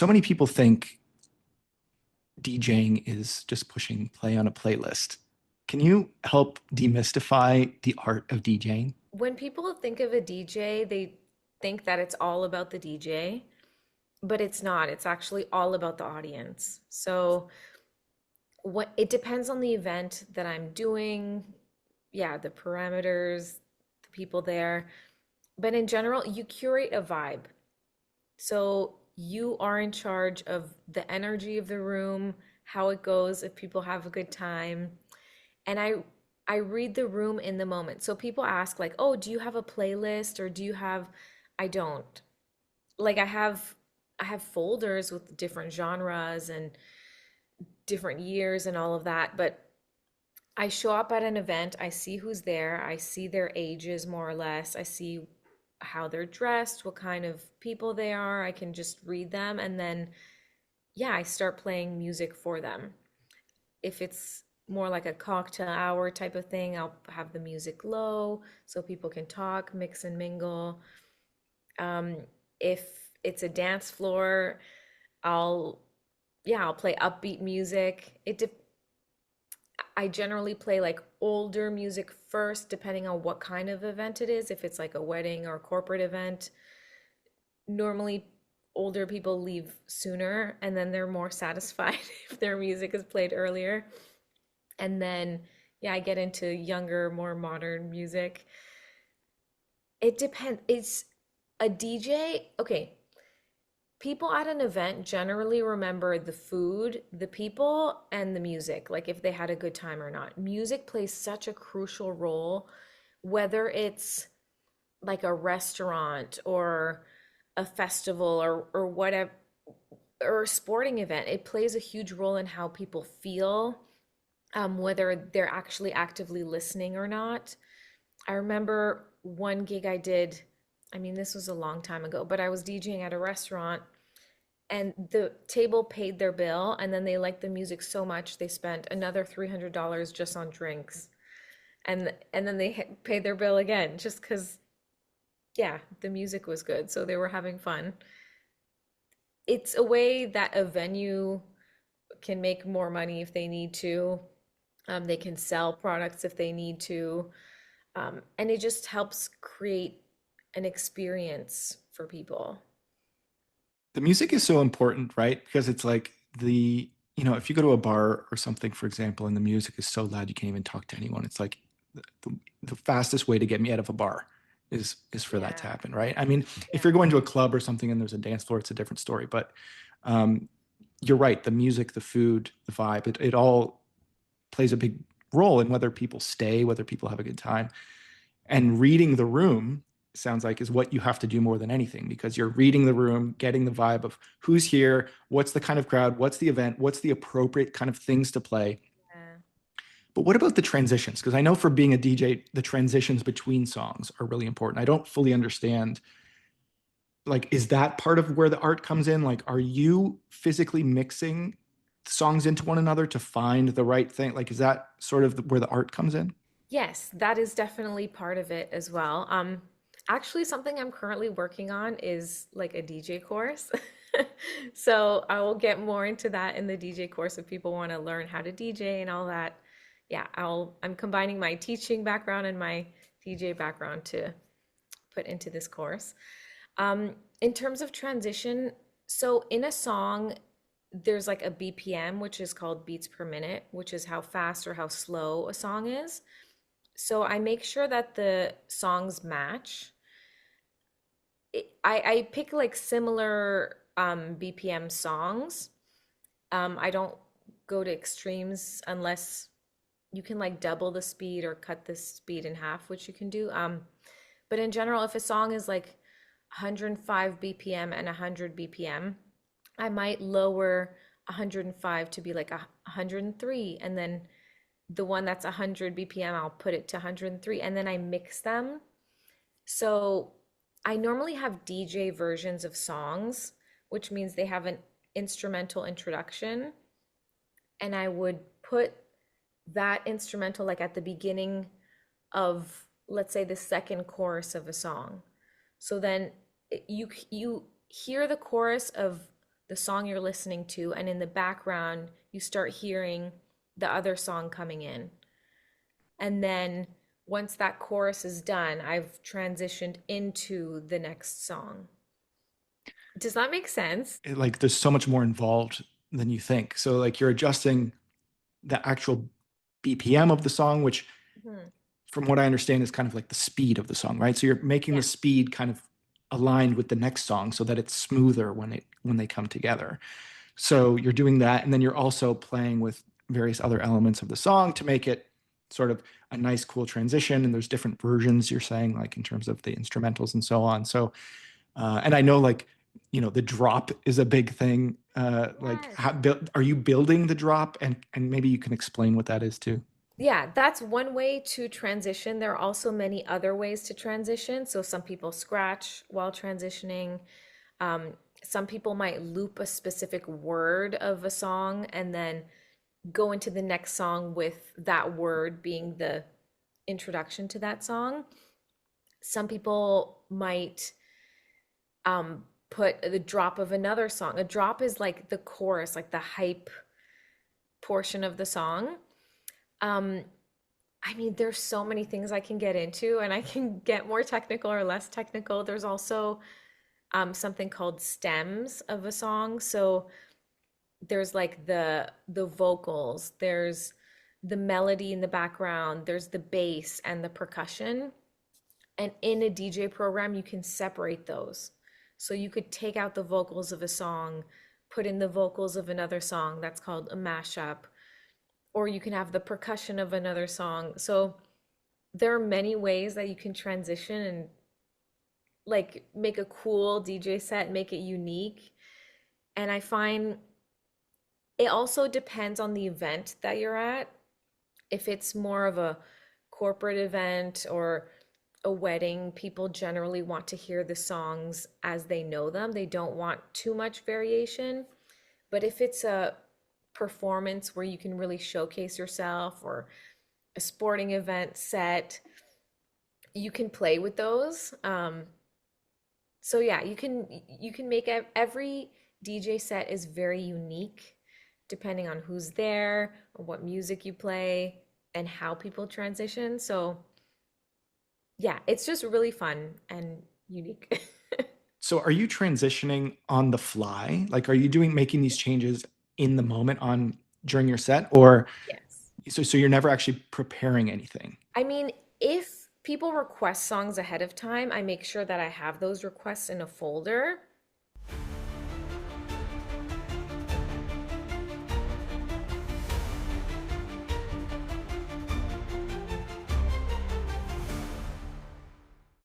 So many people think DJing is just pushing play on a playlist. Can you help demystify the art of DJing? When people think of a DJ, they think that it's all about the DJ, but it's not. It's actually all about the audience. So what it depends on the event that I'm doing, yeah, the parameters, the people there. But in general, you curate a vibe. So you are in charge of the energy of the room, how it goes, if people have a good time. And I read the room in the moment. So people ask like, "Oh, do you have a playlist or do you have?" I don't. Like I have folders with different genres and different years and all of that, but I show up at an event, I see who's there, I see their ages more or less, I see how they're dressed, what kind of people they are. I can just read them and then yeah, I start playing music for them. If it's more like a cocktail hour type of thing, I'll have the music low so people can talk, mix and mingle. Um, if it's a dance floor, I'll I'll play upbeat music. I generally play like older music first, depending on what kind of event it is. If it's like a wedding or a corporate event, normally older people leave sooner and then they're more satisfied if their music is played earlier. And then, yeah, I get into younger, more modern music. It depends. It's a DJ. Okay, people at an event generally remember the food, the people, and the music, like if they had a good time or not. Music plays such a crucial role, whether it's like a restaurant or a festival or whatever, or a sporting event. It plays a huge role in how people feel, whether they're actually actively listening or not. I remember one gig I did, I mean, this was a long time ago, but I was DJing at a restaurant and the table paid their bill and then they liked the music so much they spent another $300 just on drinks. And then they paid their bill again just because, yeah, the music was good. So they were having fun. It's a way that a venue can make more money if they need to. They can sell products if they need to. And it just helps create an experience for people. The music is so important, right? Because it's like if you go to a bar or something, for example, and the music is so loud you can't even talk to anyone, it's like the fastest way to get me out of a bar is for that to Yeah. happen, right? I mean, if Yeah. you're going to a club or something and there's a dance floor, it's a different story. But um, you're right, the music, the food, the vibe, it all plays a big role in whether people stay, whether people have a good time. And reading the room sounds like is what you have to do more than anything because you're reading the room, getting the vibe of who's here, what's the kind of crowd, what's the event, what's the appropriate kind of things to play. Yeah. But what about the transitions? Because I know for being a DJ, the transitions between songs are really important. I don't fully understand. Like, is that part of where the art comes in? Like, are you physically mixing songs into one another to find the right thing? Like, is that sort of where the art comes in? Yes, that is definitely part of it as well. Actually, something I'm currently working on is like a DJ course. So I will get more into that in the DJ course if people want to learn how to DJ and all that. Yeah, I'm combining my teaching background and my DJ background to put into this course. In terms of transition, so in a song, there's like a BPM, which is called beats per minute, which is how fast or how slow a song is. So I make sure that the songs match. I pick like similar BPM songs. I don't go to extremes unless you can like double the speed or cut the speed in half, which you can do. But in general, if a song is like 105 BPM and 100 BPM, I might lower 105 to be like 103, and then the one that's 100 BPM, I'll put it to 103, and then I mix them. So I normally have DJ versions of songs, which means they have an instrumental introduction, and I would put that instrumental like at the beginning of, let's say, the second chorus of a song. So then you hear the chorus of the song you're listening to, and in the background, you start hearing the other song coming in. And then once that chorus is done, I've transitioned into the next song. Does that make sense? Like there's so much more involved than you think. So like you're adjusting the actual BPM of the song, which Mhm. from what I understand is kind of like the speed of the song, right? So you're making the Yeah. speed kind of aligned with the next song so that it's smoother when they come together. So you're doing that, and then you're also playing with various other elements of the song to make it sort of a nice, cool transition. And there's different versions you're saying, like in terms of the instrumentals and so on. So, and I know like, the drop is a big thing. Like, Yes. how are you building the drop? And maybe you can explain what that is too. Yeah, that's one way to transition. There are also many other ways to transition. So some people scratch while transitioning. Um, some people might loop a specific word of a song and then go into the next song with that word being the introduction to that song. Some people might put the drop of another song. A drop is like the chorus, like the hype portion of the song. Um, I mean, there's so many things I can get into, and I can get more technical or less technical. There's also something called stems of a song. So there's like the vocals, there's the melody in the background, there's the bass and the percussion. And in a DJ program, you can separate those. So you could take out the vocals of a song, put in the vocals of another song. That's called a mashup. Or you can have the percussion of another song. So there are many ways that you can transition and like make a cool DJ set, make it unique. And I find it also depends on the event that you're at. If it's more of a corporate event or a wedding, people generally want to hear the songs as they know them. They don't want too much variation. But if it's a performance where you can really showcase yourself or a sporting event set, you can play with those. So yeah, you can make every DJ set is very unique depending on who's there or what music you play and how people transition. So yeah, it's just really fun and unique. So are you transitioning on the fly? Like, are you making these changes in the moment on during your set, or Yes. so you're never actually preparing anything? I mean, if people request songs ahead of time, I make sure that I have those requests in a folder.